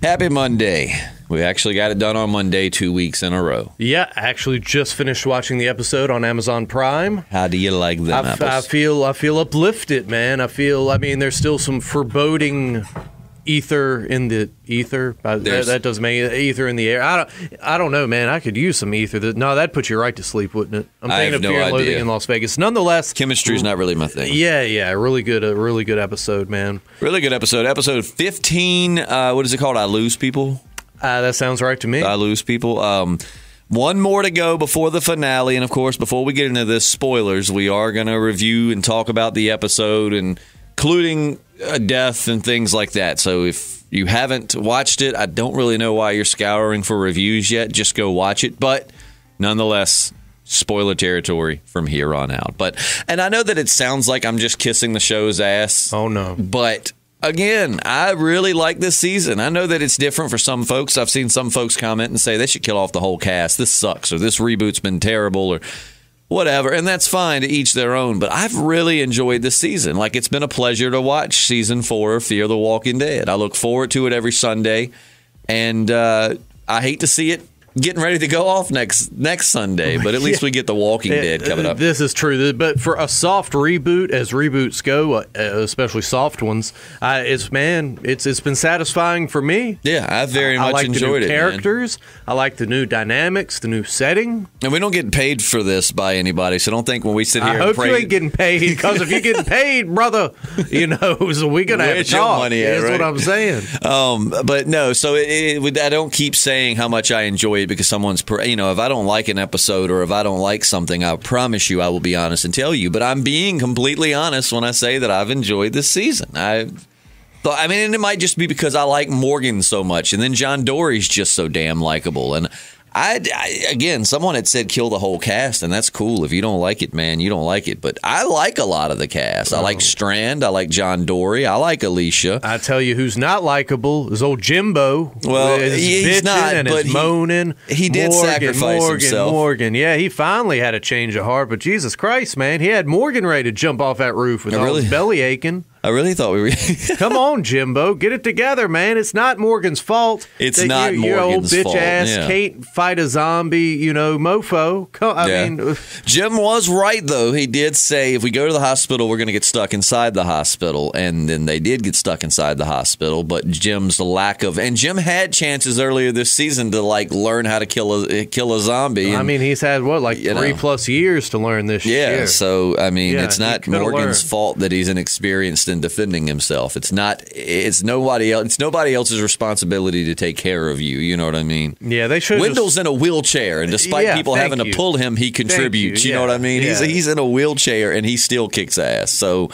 Happy Monday. We actually got it done on Monday 2 weeks in a row. Yeah, actually just finished watching the episode on Amazon Prime. How do you like them apples? I feel uplifted, man. There's still some foreboding ether in the ether. That doesn't make ether in the air. I don't know, man. I could use some ether. That'd put you right to sleep, wouldn't it? I'm thinking of Fear and Loathing in Las Vegas. Nonetheless, chemistry's not really my thing. Yeah, a really good episode, man. Really good episode. Episode 15. What is it called? I Lose People. That sounds right to me. I Lose People. One more to go before the finale, and of course, before we get into this, spoilers. We are going to review and talk about the episode, and including death and things like that. So if you haven't watched it, I don't really know why you're scouring for reviews yet. Just go watch it. But nonetheless, spoiler territory from here on out. And I know that it sounds like I'm just kissing the show's ass. Oh, no. But again, I really like this season. I know that it's different for some folks. I've seen some folks comment and say they should kill off the whole cast. This sucks, or this reboot's been terrible, or whatever, and that's fine, to each their own. But I've really enjoyed this season. Like, it's been a pleasure to watch season 4 of Fear the Walking Dead. I look forward to it every Sunday, and I hate to see it getting ready to go off next Sunday, but at least we get The Walking Dead coming up. This is true, but for a soft reboot, as reboots go, especially soft ones, it's been satisfying for me. Yeah, I very much enjoyed it. I like the new characters. I like the new dynamics, the new setting. And we don't get paid for this by anybody, so don't think when we sit here I hope you ain't getting paid, because if you're getting paid, brother, so we're going to have to talk. Money at, That's right? what I'm saying. But no, so I don't keep saying how much I enjoy it, because someone's, if I don't like an episode or if I don't like something, I promise you I will be honest and tell you. But I'm being completely honest when I say that I've enjoyed this season. And it might just be because I like Morgan so much, and then John Dory's just so damn likable. And again, someone had said kill the whole cast, and that's cool. If you don't like it, man, you don't like it. But I like a lot of the cast. I like Strand. I like John Dory. I like Alicia. I tell you who's not likable is old Jimbo. Well, he's not, and but moaning. He did sacrifice himself. Morgan. Yeah, he finally had a change of heart. But Jesus Christ, man, he had Morgan ready to jump off that roof with all his belly aching. I really thought we were. Come on, Jimbo. Get it together, man. It's not Morgan's fault. It's not Morgan's your old bitch fault. ass Yeah. Kate fight a zombie, mofo. I mean, Jim was right, though. He did say if we go to the hospital, we're going to get stuck inside the hospital. And then they did get stuck inside the hospital. But Jim's lack of. And Jim had chances earlier this season to, learn how to kill a zombie. And, he's had, 3+ years to learn this shit. Yeah, so, it's not Morgan's fault that he's inexperienced in defending himself. It's nobody else's responsibility to take care of you. You know what I mean? Yeah, they should. Wendell's in a wheelchair, and despite people having to pull him, he contributes. You know what I mean? Yeah. He's in a wheelchair, and he still kicks ass. So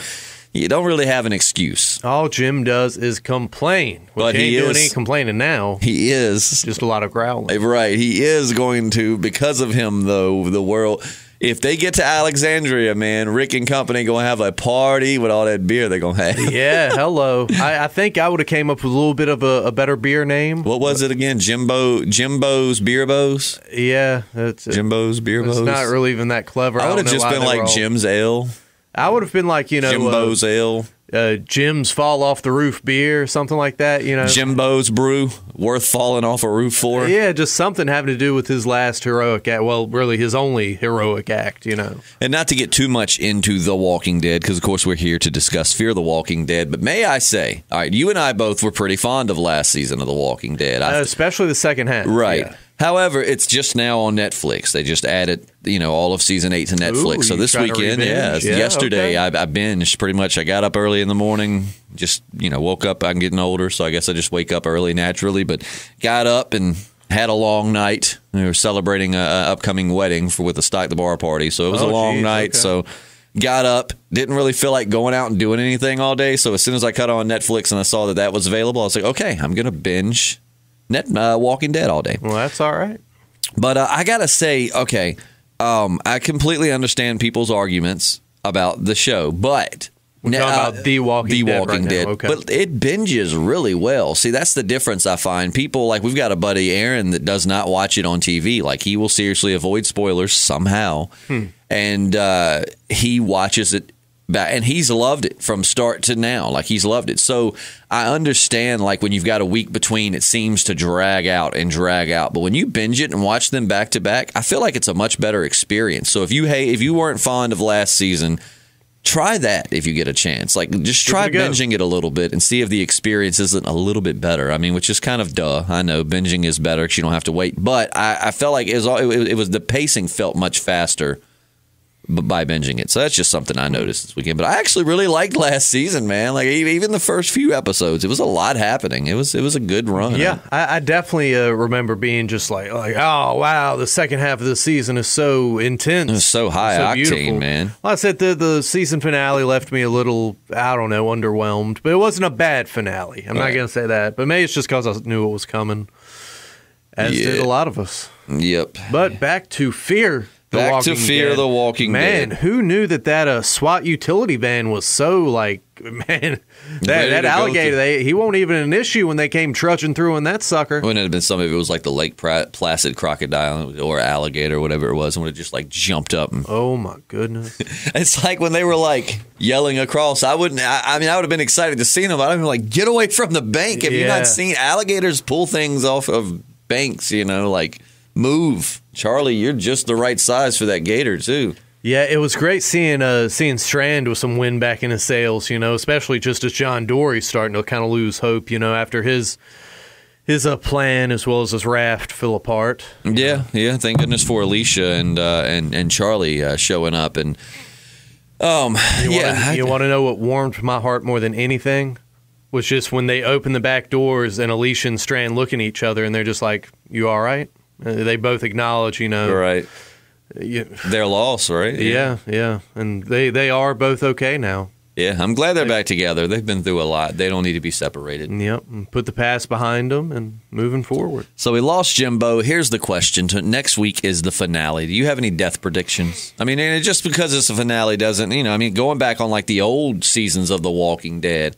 you don't really have an excuse. All Jim does is complain. But he ain't doing any complaining now. He is just a lot of growling. Right? He is going to, because of him, though. The world. If they get to Alexandria, man, Rick and company going to have a party with all that beer they're going to have. Yeah, hello. I think I would have came up with a little bit of a better beer name. What was it again? Jimbo's Beer Bows? Yeah. Jimbo's Beer Bows? It's not really even that clever. I would have just been like Jim's Ale. I would have been like, Jimbo's Ale. Jim's Fall Off the Roof beer, something like that, Jimbo's Brew, worth falling off a roof for. Yeah, just something having to do with his last heroic act. Well, really his only heroic act, And not to get too much into The Walking Dead, because of course we're here to discuss Fear the Walking Dead, but may I say, all right, you and I both were pretty fond of last season of The Walking Dead. Especially the second half. Right. Yeah. However, it's just now on Netflix. They just added, all of season 8 to Netflix. Ooh, so this weekend, yesterday, okay. I binged pretty much. I got up early in the morning, just, woke up. I'm getting older, so I guess I just wake up early naturally. But got up and had a long night. We were celebrating an upcoming wedding with the Stock the Bar party. So it was a long night. Okay. So got up, didn't really feel like going out and doing anything all day. So as soon as I cut on Netflix and I saw that was available, I was like, okay, I'm going to binge Walking Dead all day. Well, that's all right. But I got to say, okay, I completely understand people's arguments about the show, but we're talking about The Walking Dead. Okay. But it binges really well. See, that's the difference I find. People, we've got a buddy, Aaron, that does not watch it on TV. He will seriously avoid spoilers somehow. And he watches it And he's loved it from start to now. Like, he's loved it. So I understand, like, when you've got a week between, it seems to drag out. But when you binge it and watch them back to back, I feel like it's a much better experience. So if you weren't fond of last season, try that if you get a chance. Like, just try binging it a little bit and see if the experience isn't a little bit better. I mean, which is kind of duh. I know binging is better because you don't have to wait. But I felt like it was the pacing felt much faster by binging it. So that's just something I noticed this weekend. But I actually really liked last season, man. Like, even the first few episodes, it was a lot happening. It was a good run. Yeah, I definitely remember being just like, oh, wow, the second half of the season is so intense. It was so high octane, beautiful. Man. Well, I said the season finale left me a little, I don't know, underwhelmed. But it wasn't a bad finale. I'm not going to say that. But maybe it's just because I knew it was coming, as did a lot of us. Yep. But back to Fear. Back to Fear the Walking Dead. Man, who knew that SWAT utility van was so, like, man, that alligator, he won't even an issue when they came trudging through in that sucker. Wouldn't it have been some of it was like the Lake Placid crocodile or alligator or whatever it was, and would have just, like, jumped up. Oh, my goodness. It's like when they were, like, yelling across. I would have been excited to see them, but I'd be like, get away from the bank. Have you not seen alligators pull things off of banks, like, move. Charlie, you're just the right size for that gator, too. Yeah, it was great seeing Strand with some wind back in his sails, especially just as John Dory's starting to kind of lose hope, after his plan as well as his raft fell apart. Yeah. Thank goodness for Alicia and Charlie showing up. And you want to know what warmed my heart more than anything? Was just when they opened the back doors and Alicia and Strand look at each other and they're just like, "You all right?" They both acknowledge, right, their loss, right? Yeah, and they are both okay now. Yeah, I'm glad they're back together. They've been through a lot. They don't need to be separated. Yep, and put the past behind them and moving forward. So we lost Jimbo. Here's the question: next week is the finale. Do you have any death predictions? I mean, and just because it's a finale doesn't, going back on like the old seasons of The Walking Dead.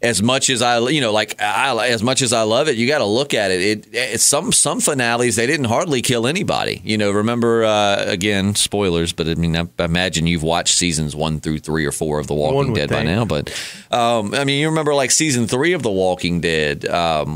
As much as as much as I love it, you got to look at it. It's some finales they didn't hardly kill anybody. Remember again, spoilers, but I imagine you've watched seasons 1 through 3 or 4 of The Walking Dead by now. But you remember like season 3 of The Walking Dead,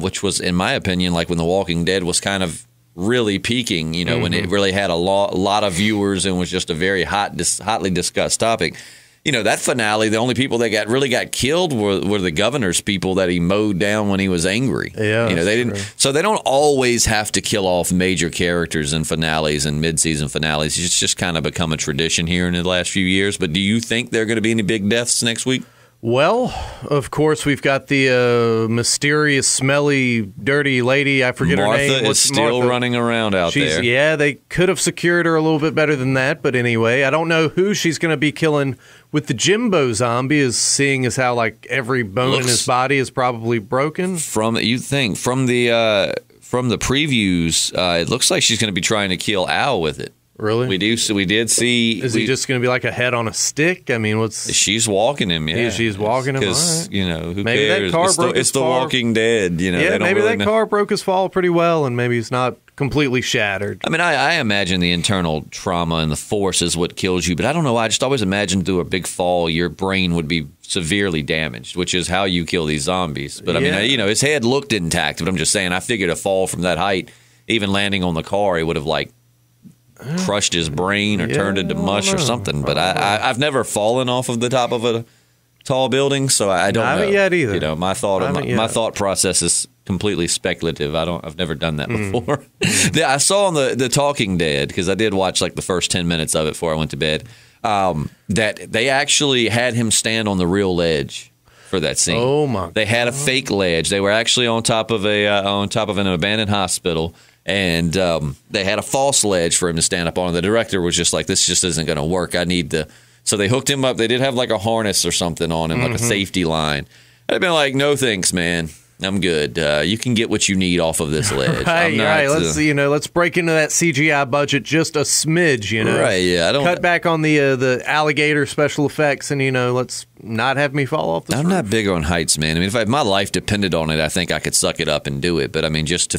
which was, in my opinion, like when The Walking Dead was kind of really peaking. When it really had a lot of viewers and was just a very hotly discussed topic. That finale, the only people that really got killed were the governor's people that he mowed down when he was angry. Yeah, they didn't. True. So they don't always have to kill off major characters in finales and mid-season finales. It's just kind of become a tradition here in the last few years. But do you think there are going to be any big deaths next week? Well, of course, we've got the mysterious, smelly, dirty lady. I forget her name. Martha is still running around out there. Yeah, they could have secured her a little bit better than that. But anyway, I don't know who she's going to be killing with the Jimbo zombie, is seeing as how like every bone in his body is probably broken. From the previews, it looks like she's going to be trying to kill Al with it. Really? We did see. Is he just going to be like a head on a stick? I mean, She's walking him, yeah. She's walking him, because right. Who maybe cares? That car broke it's The Walking Dead, Yeah, maybe that car broke his fall pretty well, and maybe he's not completely shattered. I mean, I imagine the internal trauma and the force is what kills you, but I don't know. I just always imagined through a big fall, your brain would be severely damaged, which is how you kill these zombies. But I mean, his head looked intact, but I'm just saying, I figured a fall from that height, even landing on the car, he would have like crushed his brain or turned into mush or something. But I've never fallen off of the top of a tall building, so I don't know. I haven't yet either. My thought process is completely speculative. I've never done that before. I saw on the Talking Dead, because I did watch like the first 10 minutes of it before I went to bed, that they actually had him stand on the real ledge for that scene. Oh my! They had a fake ledge. They were actually on top of an abandoned hospital. And they had a false ledge for him to stand up on. The director was just like, this just isn't going to work. So they hooked him up. They did have like a harness or something on him, like a safety line. I'd been like, no thanks, man. I'm good. You can get what you need off of this ledge. Right. Let's break into that CGI budget just a smidge. Right. Yeah. I don't cut back on the alligator special effects, and let's not have me fall off the roof. Not big on heights, man. I mean, if my life depended on it, I think I could suck it up and do it. But I mean, just to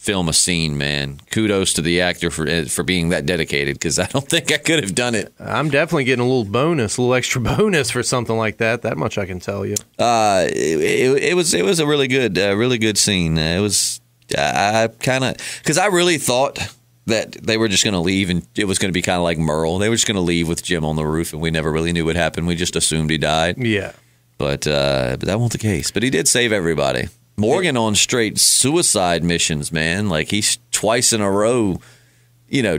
film a scene, man. Kudos to the actor for being that dedicated, because I don't think I could have done it. I'm definitely getting a little extra bonus for something like that. That much I can tell you. It was a really good scene. It was I kind of, because I really thought that they were just going to leave, and it was going to be kind of like Merle. They were just going to leave with Jim on the roof, and we never really knew what happened. We just assumed he died. Yeah. But that wasn't the case. But he did save everybody. Morgan on straight suicide missions, man. Like, he's twice in a row,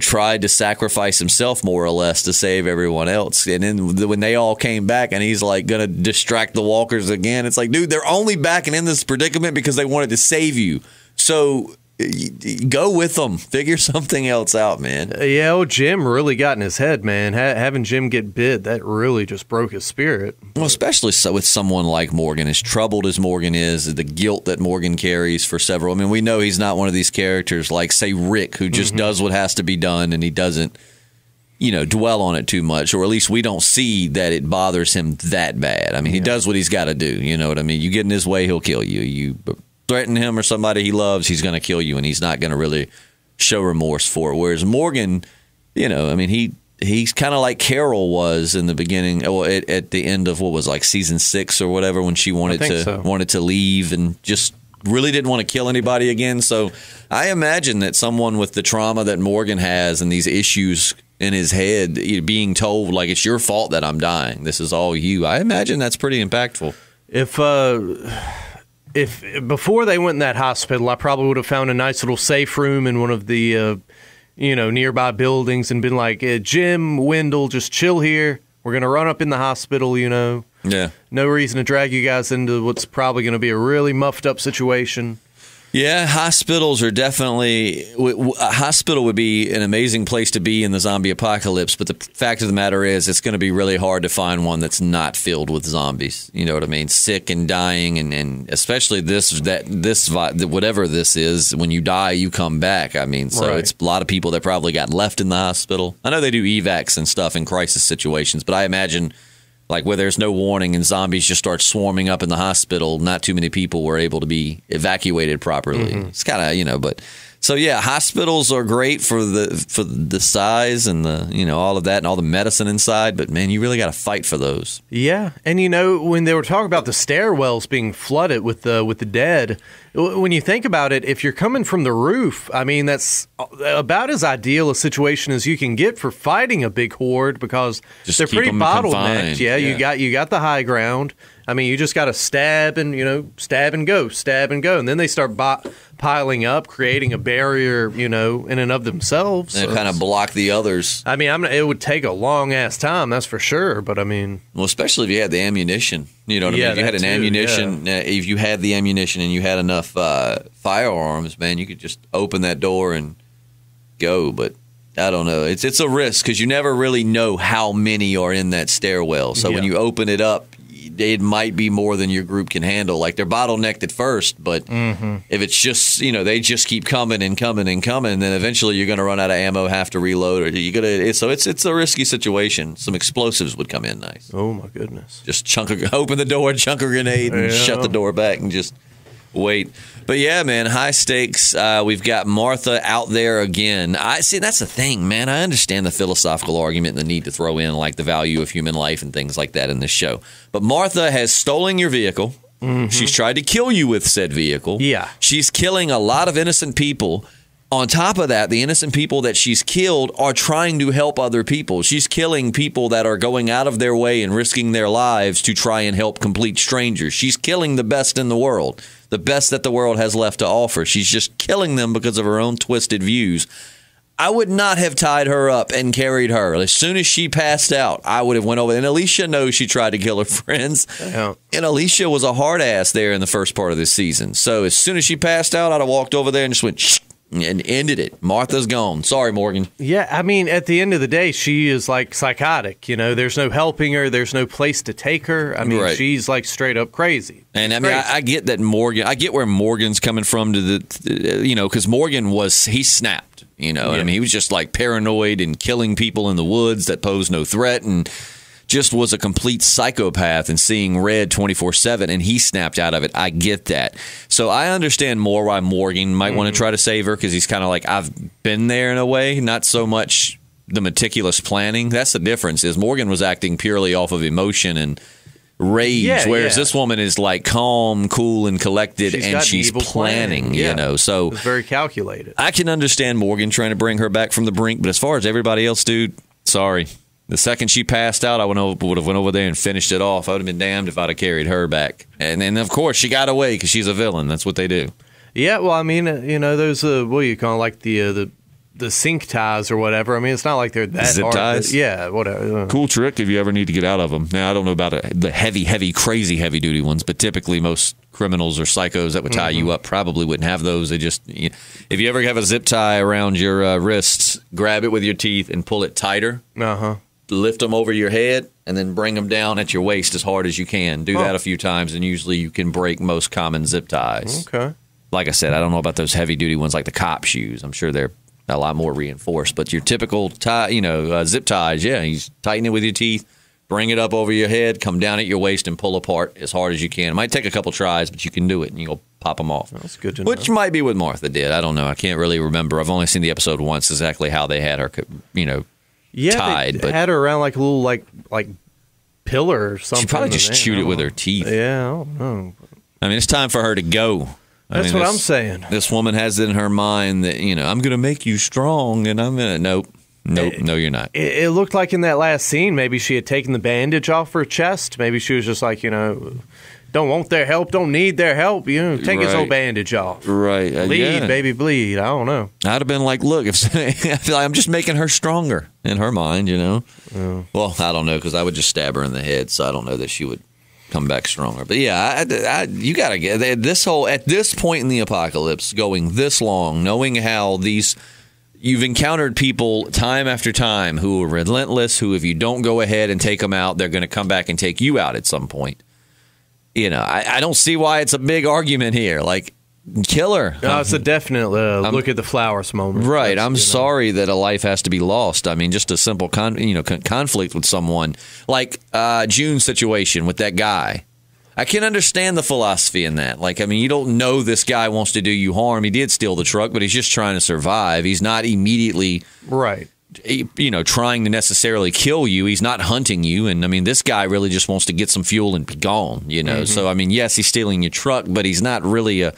tried to sacrifice himself more or less to save everyone else. And then when they all came back and he's like going to distract the walkers again, it's like, dude, they're only backing in this predicament because they wanted to save you. So go with them. Figure something else out, man. Yeah, Jim really got in his head, man. Having Jim get bit, that really just broke his spirit. Well, especially so with someone like Morgan, as troubled as Morgan is, the guilt that Morgan carries for several. I mean, we know he's not one of these characters like, say, Rick, who just does what has to be done, and he doesn't, dwell on it too much, or at least we don't see that it bothers him that bad. I mean, he does what he's got to do. You know what I mean? You get in his way, he'll kill you. You threaten him or somebody he loves, he's going to kill you, and he's not going to really show remorse for it. Whereas Morgan, he's kind of like Carol was in the beginning, at the end of what was like season 6 or whatever, when she wanted to leave and just really didn't want to kill anybody again. So I imagine that someone with the trauma that Morgan has and these issues in his head, being told like, it's your fault that I'm dying, this is all you, I imagine that's pretty impactful. If before they went in that hospital, I probably would have found a nice little safe room in one of the, nearby buildings and been like, Jim, Wendell, just chill here. We're going to run up in the hospital, Yeah. No reason to drag you guys into what's probably going to be a really muffed up situation. Yeah, hospitals are definitely a hospital would be an amazing place to be in the zombie apocalypse. But the fact of the matter is, it's going to be really hard to find one that's not filled with zombies. You know what I mean? Sick and dying, and especially whatever this is. When you die, you come back. I mean, so It's a lot of people that probably got left in the hospital. I know they do evacs and stuff in crisis situations, but I imagine, like, where there's no warning and zombies just start swarming up in the hospital, not too many people were able to be evacuated properly. It's kind of, but so yeah, hospitals are great for the size and the, all of that and all the medicine inside. But man, you really got to fight for those. Yeah, and when they were talking about the stairwells being flooded with the dead, when you think about it, if you're coming from the roof, I mean, that's about as ideal a situation as you can get for fighting a big horde, because just they're pretty bottlenecked. Yeah, you got the high ground. I mean, you just got to stab and go, and then they start piling up, creating a barrier, in and of themselves. And kind of block the others. I mean, it would take a long ass time, that's for sure. But I mean, well, especially if you had the ammunition. You know what I mean? If you had ammunition, if you had the ammunition and you had enough firearms, man, you could just open that door and go. But I don't know. It's a risk, because you never really know how many are in that stairwell. So when you open it up, it might be more than your group can handle. Like, they're bottlenecked at first, but if it's just, they just keep coming and coming and coming, then eventually you're going to run out of ammo, have to reload, or so it's a risky situation. Some explosives would come in nice. Oh my goodness. Just open the door, chunk a grenade, and shut the door back and just wait. But yeah, man, high stakes. We've got Martha out there again. See, that's the thing, man. I understand the philosophical argument and the need to throw in like the value of human life and things like that in this show. But Martha has stolen your vehicle. She's tried to kill you with said vehicle. Yeah. She's killing a lot of innocent people. On top of that, the innocent people that she's killed are trying to help other people. She's killing people that are going out of their way and risking their lives to try and help complete strangers. She's killing the best in the world, the best that the world has left to offer. She's just killing them because of her own twisted views. I would not have tied her up and carried her. As soon as she passed out, I would have went over. And Alicia knows she tried to kill her friends. Yeah. And Alicia was a hard ass there in the first part of this season. So as soon as she passed out, I'd have walked over there and just went shh, and ended it. Martha's gone. Sorry, Morgan. Yeah, I mean, at the end of the day, she is like psychotic. There's no helping her. There's no place to take her. I mean, she's like straight up crazy. And I mean, I get that Morgan. I get where Morgan's coming from because Morgan he snapped. I mean, he was just like paranoid and killing people in the woods that pose no threat and just was a complete psychopath and seeing red 24/7, and he snapped out of it. I get that. So I understand more why Morgan might want to try to save her, because he's kind of like, I've been there in a way, not so much the meticulous planning. That's the difference, is Morgan was acting purely off of emotion and rage, whereas this woman is like calm, cool, and collected, and she's planning, you know. So it's very calculated. I can understand Morgan trying to bring her back from the brink, but as far as everybody else, dude, sorry. The second she passed out, I would have went over there and finished it off. I would have been damned if I'd have carried her back. And then, of course, she got away because she's a villain. That's what they do. Yeah, well, I mean, you know, those, what do you call it, like the sync ties or whatever. I mean, it's not like they're that zip hard. ties? Yeah, whatever. Cool trick if you ever need to get out of them. Now, I don't know about the heavy, crazy heavy-duty ones, but typically most criminals or psychos that would tie you up probably wouldn't have those. They just, if you ever have a zip tie around your wrists, grab it with your teeth and pull it tighter. Lift them over your head, and then bring them down at your waist as hard as you can. Do that a few times, and usually you can break most common zip ties. Okay. Like I said, I don't know about those heavy-duty ones like the cop shoes. I'm sure they're a lot more reinforced. But your typical tie, zip ties, you tighten it with your teeth, bring it up over your head, come down at your waist, and pull apart as hard as you can. It might take a couple tries, but you can do it, and you'll pop them off. That's good to know. Which might be what Martha did. I don't know. I can't really remember. I've only seen the episode once, exactly how they had her, tied. They had her around like a little like pillar or something. She probably just chewed it with her teeth. Yeah, I don't know. I mean, it's time for her to go. That's what I'm saying. This woman has it in her mind that, I'm going to make you strong, and I'm going to... Nope, no, you're not. It looked like in that last scene, maybe she had taken the bandage off her chest. Maybe she was just like, don't want their help, don't need their help. Take his whole bandage off. Right. Bleed, baby, bleed. I don't know. I'd have been like, look, I feel like I'm just making her stronger in her mind, Well, I don't know, because I would just stab her in the head, so I don't know that she would come back stronger. But yeah, you got to get at this point in the apocalypse, going this long, knowing how you've encountered people time after time who are relentless, who if you don't go ahead and take them out, they're going to come back and take you out at some point. I don't see why it's a big argument here. Like, kill her. No, it's a definite look at the flowers moment. Right. I'm sorry that a life has to be lost. I mean, just a simple conflict with someone. Like June's situation with that guy. I can understand the philosophy in that. Like, I mean, you don't know this guy wants to do you harm. He did steal the truck, but he's just trying to survive. He's not immediately... Right. Trying to necessarily kill you. He's not hunting you. And I mean, this guy really just wants to get some fuel and be gone, So, I mean, yes, he's stealing your truck, but he's not really a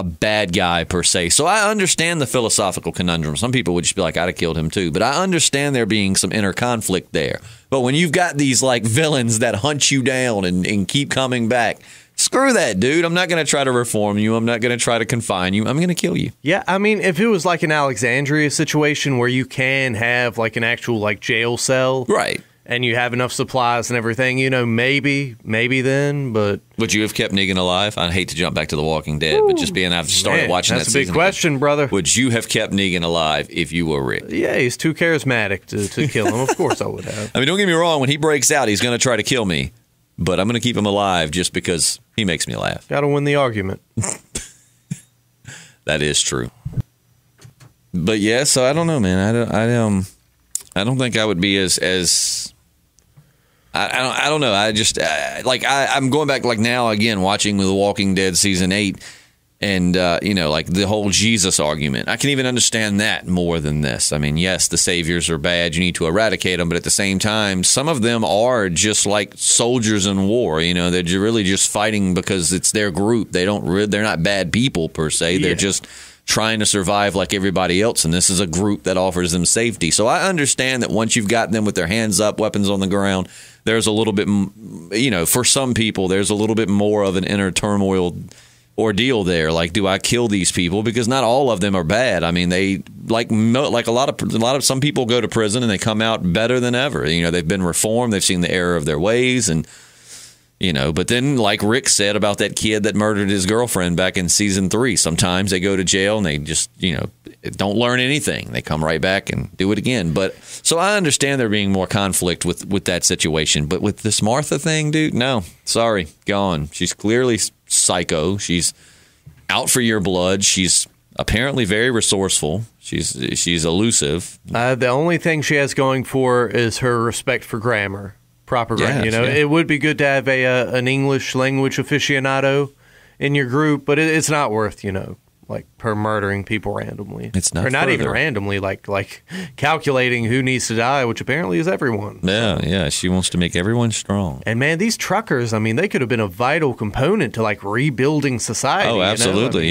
bad guy per se. So I understand the philosophical conundrum. Some people would just be like, I'd have killed him too. But I understand there being some inner conflict there. But when you've got these like villains that hunt you down and keep coming back, screw that, dude. I'm not going to try to reform you. I'm not going to try to confine you. I'm going to kill you. Yeah, I mean, if it was like an Alexandria situation where you can have like an actual like jail cell. Right. And you have enough supplies and everything, maybe then, but... Would you have kept Negan alive? I hate to jump back to The Walking Dead, but just being I've started watching that season. That's a big question, brother. Would you have kept Negan alive if you were Rick? Yeah, he's too charismatic to kill him. Of course I would have. I mean, don't get me wrong. When he breaks out, he's going to try to kill me, but I'm going to keep him alive just because he makes me laugh. Got to win the argument. That is true. But yeah, so I don't know, man. I don't think I would be as I don't know. I just I'm going back like now again watching The Walking Dead season 8, and like the whole Jesus argument. I can even understand that more than this. I mean, yes, the saviors are bad. You need to eradicate them, but at the same time, some of them are just like soldiers in war. They're really just fighting because it's their group. They're not bad people per se. They're just trying to survive like everybody else, and this is a group that offers them safety. So I understand that once you've got them with their hands up, weapons on the ground, there's a little bit, for some people, there's a little bit more of an inner turmoil ordeal there. Like, do I kill these people? Because not all of them are bad. I mean, they some people go to prison and they come out better than ever. They've been reformed. They've seen the error of their ways, and but then like Rick said about that kid that murdered his girlfriend back in season 3, sometimes they go to jail and they just, don't learn anything. They come right back and do it again. But so I understand there being more conflict with that situation. But with this Martha thing, dude, no, sorry, gone. She's clearly psycho. She's out for your blood. She's apparently very resourceful. She's elusive. The only thing she has going for is her respect for grammar. proper Yeah, grammar. It would be good to have an English language aficionado in your group, but it's not worth, like per murdering people randomly. It's not, or not even further. randomly, like calculating who needs to die, which apparently is everyone. Yeah. She wants to make everyone strong. And man, these truckers, I mean, they could have been a vital component to like rebuilding society. Oh, absolutely,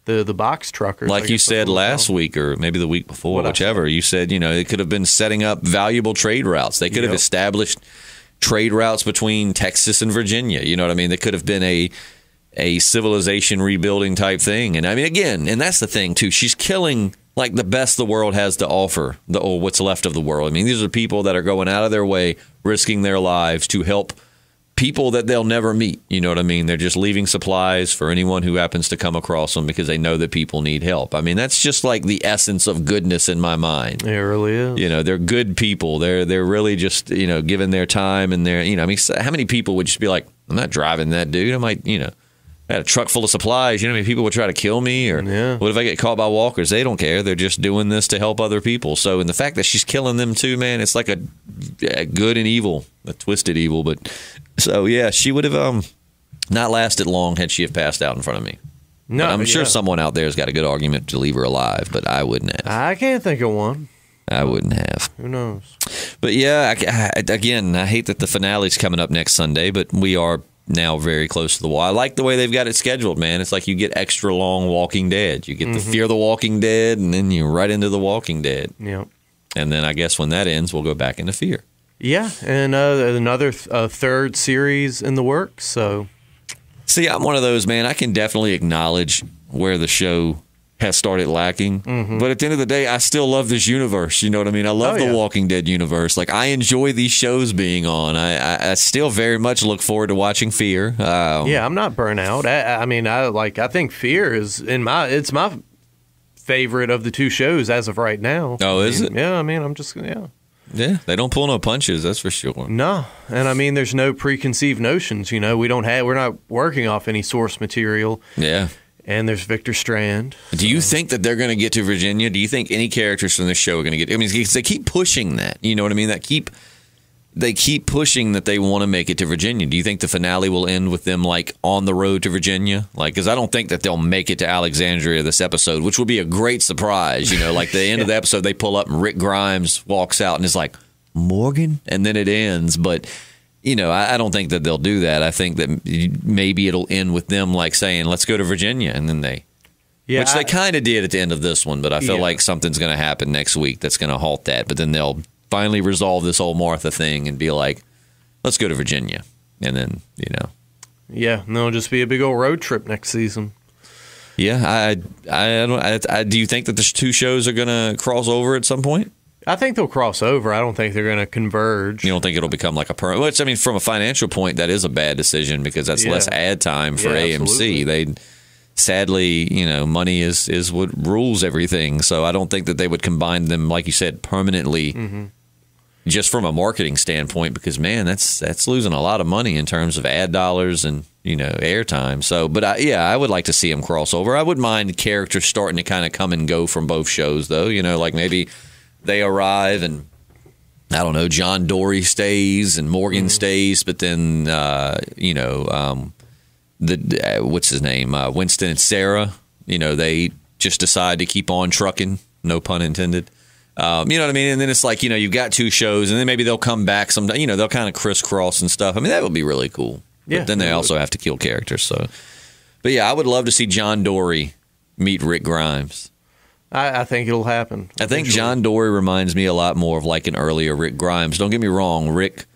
The box truckers, like you said last week, or maybe the week before, whichever. You said it could have been setting up valuable trade routes. They could have established trade routes between Texas and Virginia. You know what I mean? They could have been a civilization rebuilding type thing. And I mean, again, and that's the thing too. She's killing like the best the world has to offer, or what's left of the world. I mean, these are people that are going out of their way, risking their lives to help people that they'll never meet. You know what I mean? They're just leaving supplies for anyone who happens to come across them because they know that people need help. I mean, that's just like the essence of goodness in my mind. It really is. They're good people. They're really just, giving their time and their, I mean, how many people would just be like, I'm not driving that dude. I might, I had a truck full of supplies. How many people would try to kill me? Or what if I get caught by walkers? They don't care. They're just doing this to help other people. So, and the fact that she's killing them too, man, it's like a good and evil, a twisted evil. But so, yeah, she would have not lasted long had she have passed out in front of me. No, but I'm sure someone out there has got a good argument to leave her alive, but I wouldn't have. I can't think of one. I wouldn't have. Who knows? But yeah, again, I hate that the finale's coming up next Sunday, but we are now very close to the wall. I like the way they've got it scheduled, man. It's like you get extra long Walking Dead. You get the Fear the Walking Dead, and then you're right into the Walking Dead. Yeah. And then I guess when that ends, we'll go back into Fear. Yeah, and another third series in the works. So, see, I'm one of those, man. I can definitely acknowledge where the show has started lacking. But at the end of the day, I still love this universe. You know what I mean? I love the Walking Dead universe. Like, I enjoy these shows being on. I still very much look forward to watching Fear. I'm not burnt out. I think Fear is it's my favorite of the two shows as of right now. Oh, is it? Yeah, I'm just Yeah, they don't pull no punches, that's for sure. No, and there's no preconceived notions. We're not working off any source material. Yeah. And there's Victor Strand. Do you think that they're going to get to Virginia? Do you think any characters from this show are going to get? I mean, they keep pushing that. You know what I mean? They keep pushing that they want to make it to Virginia. Do you think the finale will end with them like on the road to Virginia? Like, because I don't think that they'll make it to Alexandria this episode, which will be a great surprise. Like the end of the episode, they pull up and Rick Grimes walks out and is like, Morgan, and then it ends. But I don't think that they'll do that. I think that maybe it'll end with them like saying, let's go to Virginia. And then which they kind of did at the end of this one. But I feel like something's going to happen next week that's going to halt that. But then they'll finally resolve this whole Martha thing and be like, let's go to Virginia. And then, Yeah, and it'll just be a big old road trip next season. Yeah, do you think that the two shows are going to cross over at some point? I think they'll cross over. I don't think they're going to converge. You don't think it'll become like a permanent? Which, I mean, from a financial point, that is a bad decision because that's less ad time for AMC. Absolutely. Sadly, money is what rules everything. So I don't think that they would combine them, like you said, permanently, just from a marketing standpoint. Because man, that's losing a lot of money in terms of ad dollars and airtime. So, but I would like to see them cross over. I wouldn't mind characters starting to kind of come and go from both shows, though. Like maybe they arrive and I don't know, John Dory stays and Morgan stays, but then what's his name, Winston and Sarah, they just decide to keep on trucking, no pun intended. You know what I mean? And then it's like, you've got two shows and then maybe they'll come back sometime, they'll kind of crisscross and stuff. I mean, that would be really cool. Yeah, but then they also have to kill characters. So, but yeah, I would love to see John Dory meet Rick Grimes. I think it'll happen. I think John Dory reminds me a lot more of like an earlier Rick Grimes. Don't get me wrong, Rick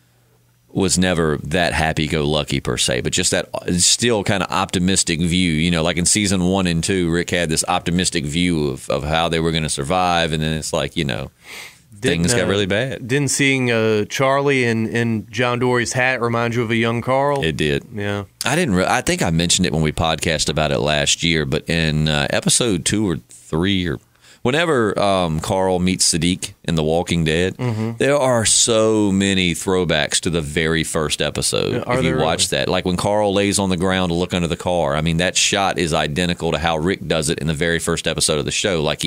was never that happy-go-lucky per se, but just that still kind of optimistic view. Like in season 1 and 2, Rick had this optimistic view of how they were going to survive, and then it's like, things got really bad. Didn't seeing Charlie in John Dory's hat remind you of a young Carl? It did. Yeah. I think I mentioned it when we podcast about it last year, but in episode 2 or 3 or whenever Carl meets Sadiq in The Walking Dead, there are so many throwbacks to the very first episode. If you watch that, like when Carl lays on the ground to look under the car, I mean, that shot is identical to how Rick does it in the very first episode of the show. Like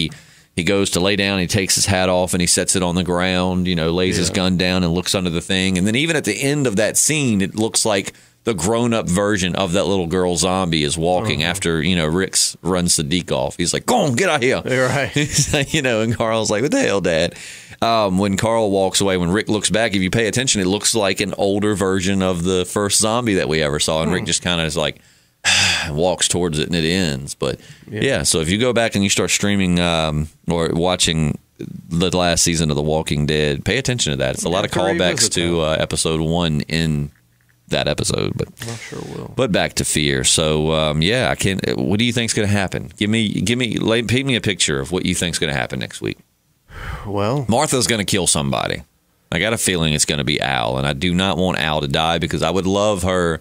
he goes to lay down, he takes his hat off, and he sets it on the ground, lays his gun down and looks under the thing. And then even at the end of that scene, it looks like the grown-up version of that little girl zombie is walking after, Rick runs Sadiq off. He's like, go on, get out here. You're right. He's like, and Carl's like, what the hell, Dad? When Carl walks away, when Rick looks back, if you pay attention, it looks like an older version of the first zombie that we ever saw. And Rick just kind of is like, walks towards it and it ends. But yeah, so if you go back and you start streaming or watching the last season of The Walking Dead, pay attention to that. It's a lot of callbacks to episode 1 in that episode. But I sure will. But back to Fear. So I can't. What do you think's going to happen? Paint me a picture of what you think's going to happen next week. Well, Martha's going to kill somebody. I got a feeling it's going to be Al, and I do not want Al to die because I would love her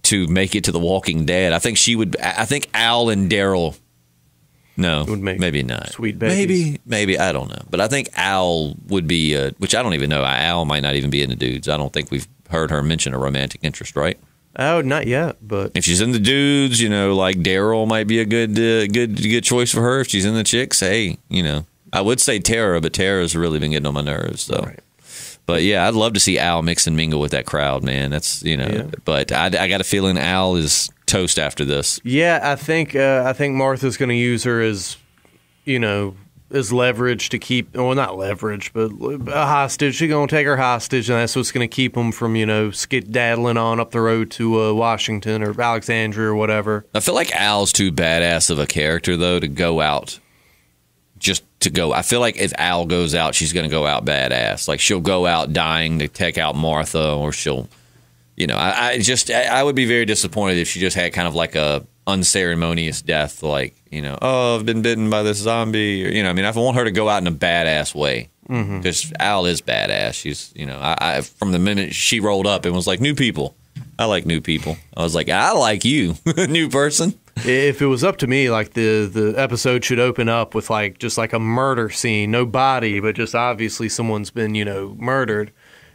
to make it to The Walking Dead. I think she would. I think Al and Daryl. No, maybe not. Sweet babies. Maybe I don't know. But I think Al would be. Which I don't even know. Al might not even be in the dudes. I don't think we've heard her mention a romantic interest, right? Oh, not yet. But if she's in the dudes, like Daryl might be a good choice for her. If she's in the chicks, hey, I would say Tara, but Tara's really been getting on my nerves. So. Right. But yeah, I'd love to see Al mix and mingle with that crowd, man. That's But I got a feeling Al is toast after this. Yeah, I think Martha's going to use her as, as leverage to keep. Well, not leverage, but a hostage. She's going to take her hostage, and that's what's going to keep them from skedaddling on up the road to Washington or Alexandria or whatever. I feel like Al's too badass of a character though to go out. Just to go, I feel like if Al goes out, she's going to go out badass. Like she'll go out dying to take out Martha, or she'll, I would be very disappointed if she just had kind of like a unceremonious death, like oh, I've been bitten by this zombie, or I want her to go out in a badass way because Al is badass. She's, I from the minute she rolled up and was like, new people. I like new people. I was like, I like you, new person. If it was up to me, like the episode should open up with just a murder scene, no body, but just obviously someone's been murdered,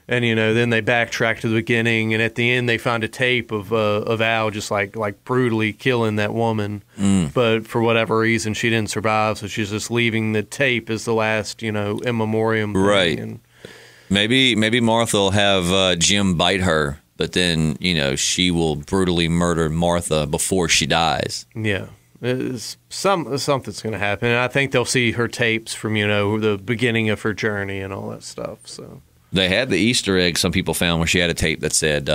and then they backtrack to the beginning, and at the end they find a tape of Al just like brutally killing that woman, but for whatever reason she didn't survive, so she's just leaving the tape as the last in memoriam thing. Right. And maybe Martha will have Jim bite her. But then, she will brutally murder Martha before she dies. Yeah. Something's going to happen. And I think they'll see her tapes from, the beginning of her journey and all that stuff. So they had the Easter egg some people found where she had a tape that said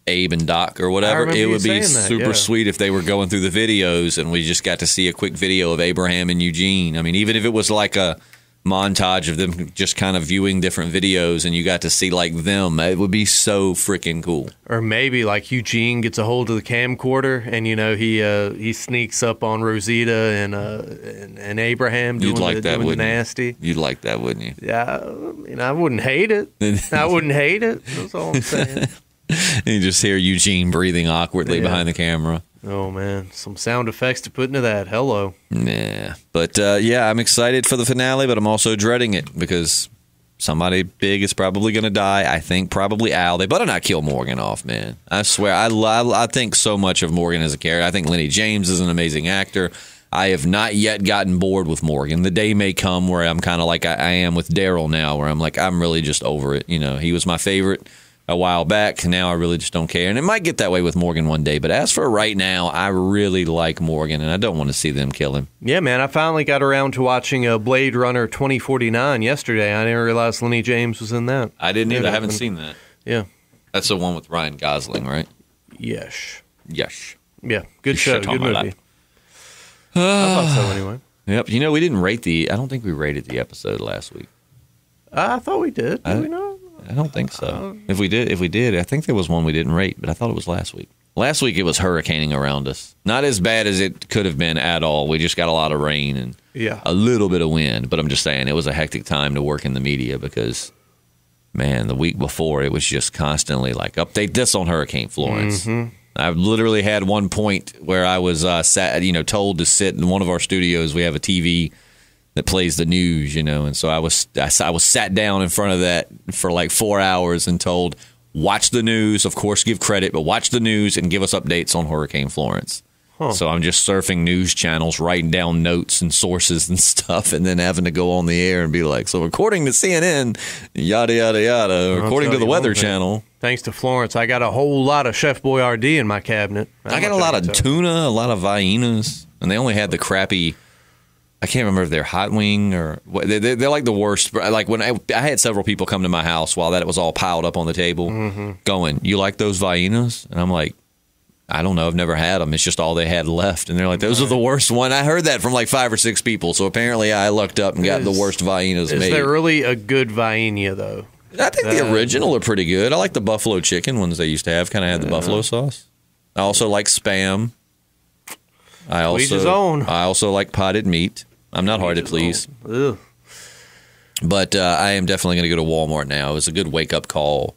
Abe and Doc or whatever. It would be super sweet if they were going through the videos and we just got to see a quick video of Abraham and Eugene. I mean, even if it was like a montage of them just kind of viewing different videos and you got to see like them, it would be so freaking cool. Or maybe like Eugene gets a hold of the camcorder and he sneaks up on Rosita and Abraham doing the nasty. You'd like that, wouldn't you? Yeah, I wouldn't hate it. I wouldn't hate it. That's all I'm saying. You just hear Eugene breathing awkwardly behind the camera. Oh, man. Some sound effects to put into that. Hello. Yeah. But, I'm excited for the finale, but I'm also dreading it because somebody big is probably going to die. I think probably Al. They better not kill Morgan off, man. I swear. I think so much of Morgan as a character. I think Lenny James is an amazing actor. I have not yet gotten bored with Morgan. The day may come where I'm kind of like I am with Daryl now, where I'm like, I'm really just over it. He was my favorite a while back. Now I really just don't care. And it might get that way with Morgan one day. But as for right now, I really like Morgan, and I don't want to see them kill him. Yeah, man. I finally got around to watching Blade Runner 2049 yesterday. I didn't realize Lenny James was in that. I didn't either. I haven't seen that. Yeah. That's the one with Ryan Gosling, right? Yes. Yes. Yeah. Good show. Good movie. I thought so anyway. Yep. We didn't rate I don't think we rated the episode last week. I thought we did. Did we not? I don't think so. If we did, I think there was one we didn't rate, but I thought it was last week. Last week it was hurricaning around us. Not as bad as it could have been at all. We just got a lot of rain and a little bit of wind. But I'm just saying it was a hectic time to work in the media because, man, the week before it was just constantly like, update this on Hurricane Florence. Mm-hmm. I literally had one point where I was told to sit in one of our studios. We have a TV that plays the news, and so I was sat down in front of that for like 4 hours and told, watch the news, of course, give credit, but watch the news and give us updates on Hurricane Florence. So I'm just surfing news channels, writing down notes and sources and stuff, and then having to go on the air and be like, so according to CNN, yada, yada, yada, according to the Weather Channel. Thanks to Florence, I got a whole lot of Chef Boyardee in my cabinet. I got a lot of tuna, a lot of Viennas, and they only had the crappy... I can't remember if they're hot wing or what. They're like the worst. Like when I had several people come to my house while that was all piled up on the table going, you like those Viennas? And I'm like, I don't know. I've never had them. It's just all they had left. And they're like, those are the worst one. I heard that from like 5 or 6 people. So apparently I lucked up and got the worst Viennas made. Is there really a good Vienna though? I think the original are pretty good. I like the buffalo chicken ones they used to have. Kind of had the buffalo sauce. I also like Spam. I also like potted meat. I'm not hard to please. But I am definitely going to go to Walmart now. It was a good wake-up call.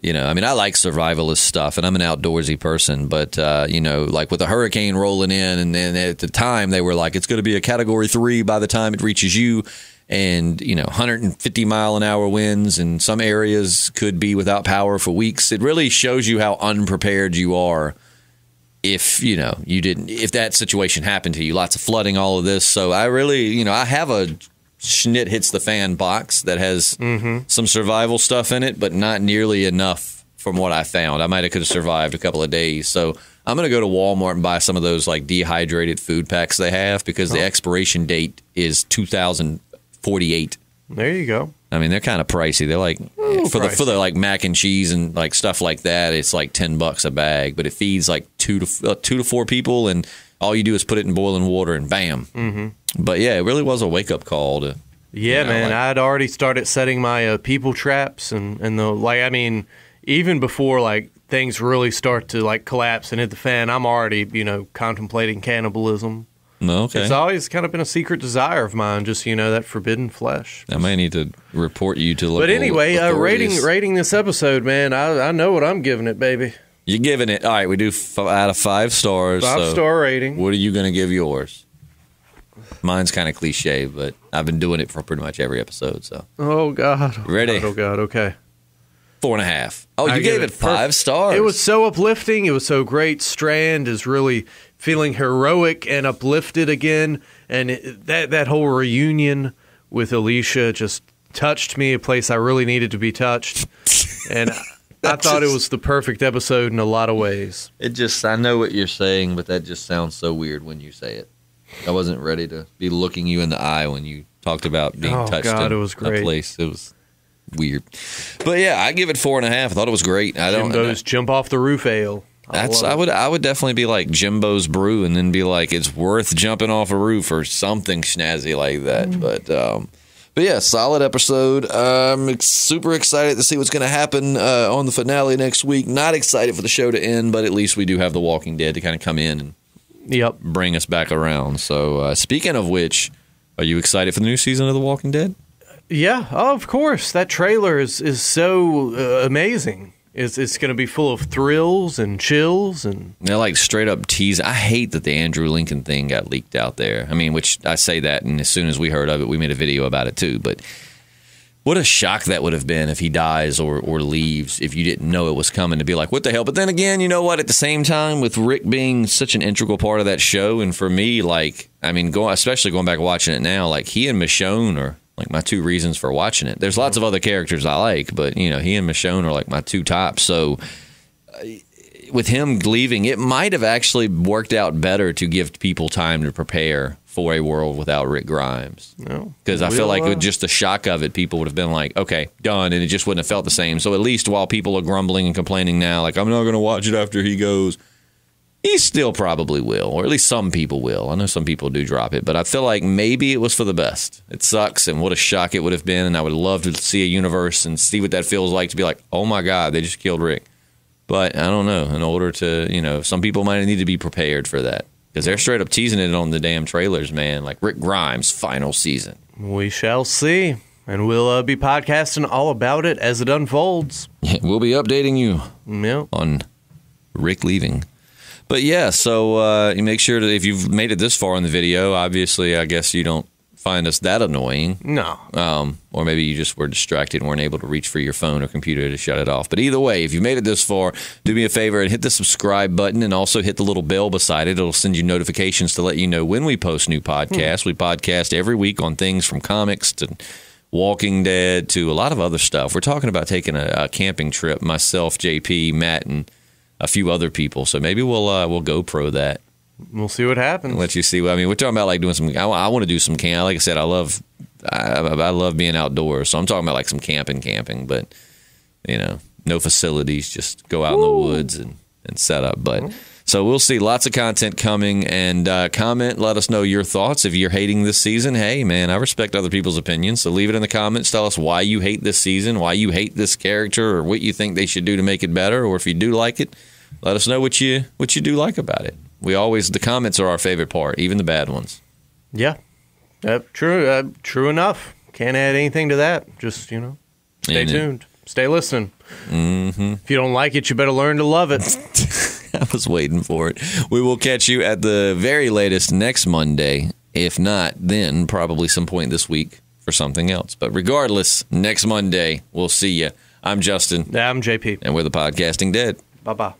You know, I mean, I like survivalist stuff, and I'm an outdoorsy person. But, you know, like with a hurricane rolling in, and then at the time they were like, it's going to be a Category 3 by the time it reaches you. And, you know, 150-mile-an-hour winds, and some areas could be without power for weeks. It really shows you how unprepared you are. If, you know, if that situation happened to you, lots of flooding, all of this. So I really, you know, I have a Schnit Hits the Fan box that has some survival stuff in it, but not nearly enough from what I found. I might have could have survived a couple of days. So I'm going to go to Walmart and buy some of those like dehydrated food packs they have because the expiration date is 2048. There you go. I mean, they're kind of pricey. They're like for the like mac and cheese and like stuff like that. It's like $10 a bag, but it feeds like 2 to 4 people, and all you do is put it in boiling water and bam. But yeah, it really was a wake up call to. Yeah, man. I'd already started setting my people traps and the like. I mean, even before like things really start to like collapse and hit the fan, I'm already contemplating cannibalism. No, okay. It's always kind of been a secret desire of mine, just, that forbidden flesh. I may need to report you to local But anyway, authorities. rating this episode, man, I know what I'm giving it, baby. You're giving it, all right, we do out of 5 stars. 5-star rating. What are you going to give yours? Mine's kind of cliche, but I've been doing it for pretty much every episode, so. Oh, God. Ready? Oh, God, okay. 4.5. Oh, you gave it 5 stars. It was so uplifting. It was so great. Strand is really feeling heroic and uplifted again. And that whole reunion with Alicia just touched me, a place I really needed to be touched. And I thought it was the perfect episode in a lot of ways. I know what you're saying, but that just sounds so weird when you say it. I wasn't ready to be looking you in the eye when you talked about being touched in it was great. A place. It was weird. But yeah, I give it 4.5. I thought it was great. Jimbo's Jump Off the Roof Ale. I would definitely be like Jimbo's Brew and then be like, it's worth jumping off a roof or something snazzy like that. But yeah, solid episode. I'm super excited to see what's going to happen on the finale next week. Not excited for the show to end, but at least we do have The Walking Dead to kind of come in and bring us back around. So speaking of which, are you excited for the new season of The Walking Dead? Yeah, of course. That trailer is so amazing. It's going to be full of thrills and chills. And they're like straight up tease. I hate that the Andrew Lincoln thing got leaked out there. I mean, which I say that, and as soon as we heard of it, we made a video about it too. But what a shock that would have been if he dies or leaves if you didn't know it was coming, to be like, what the hell? But then again, you know what? At the same time, with Rick being such an integral part of that show, and for me, like, I mean, especially going back and watching it now, like he and Michonne are like my 2 reasons for watching it. There's lots of other characters I like, but he and Michonne are like my 2 tops. So with him leaving, it might have actually worked out better to give people time to prepare for a world without Rick Grimes. Because I feel like with just the shock of it, people would have been like, okay, done, and it just wouldn't have felt the same. So at least while people are grumbling and complaining now, like, I'm not going to watch it after he goes, he still probably will, or at least some people will. I know some people do drop it, but I feel like maybe it was for the best. It sucks, and what a shock it would have been, and I would love to see a universe and see what that feels like to be like, oh my God, they just killed Rick. But I don't know. In order to, some people might need to be prepared for that, because they're straight up teasing it on the damn trailers, man. Like Rick Grimes' final season. We shall see, and we'll be podcasting all about it as it unfolds. Yeah, we'll be updating you on Rick leaving. But yeah, so you make sure that if you've made it this far in the video, obviously, I guess you don't find us that annoying. No. Or maybe you just were distracted and weren't able to reach for your phone or computer to shut it off. But either way, if you made it this far, do me a favor and hit the subscribe button and also hit the little bell beside it. It'll send you notifications to let you know when we post new podcasts. We podcast every week on things from comics to Walking Dead to a lot of other stuff. We're talking about taking a camping trip, myself, JP, Matt, and a few other people. So maybe we'll GoPro that. We'll see what happens. Let you see. I mean, we're talking about like doing some. I want to do some camp. Like I said, I love being outdoors. So I'm talking about like some camping. But no facilities. Just go out in the woods and set up. But so we'll see. Lots of content coming. And comment. Let us know your thoughts. If you're hating this season, hey man, I respect other people's opinions. So leave it in the comments. Tell us why you hate this season, why you hate this character, or what you think they should do to make it better. Or if you do like it, let us know what you do like about it. The comments are our favorite part, even the bad ones. Yeah, true. True enough. Can't add anything to that. Just, stay tuned. Stay listening. Mm-hmm. If you don't like it, you better learn to love it. I was waiting for it. We will catch you at the very latest next Monday. If not, then probably some point this week for something else. But regardless, next Monday, we'll see you. I'm Justin. I'm JP. And we're the Podcasting Dead. Bye-bye.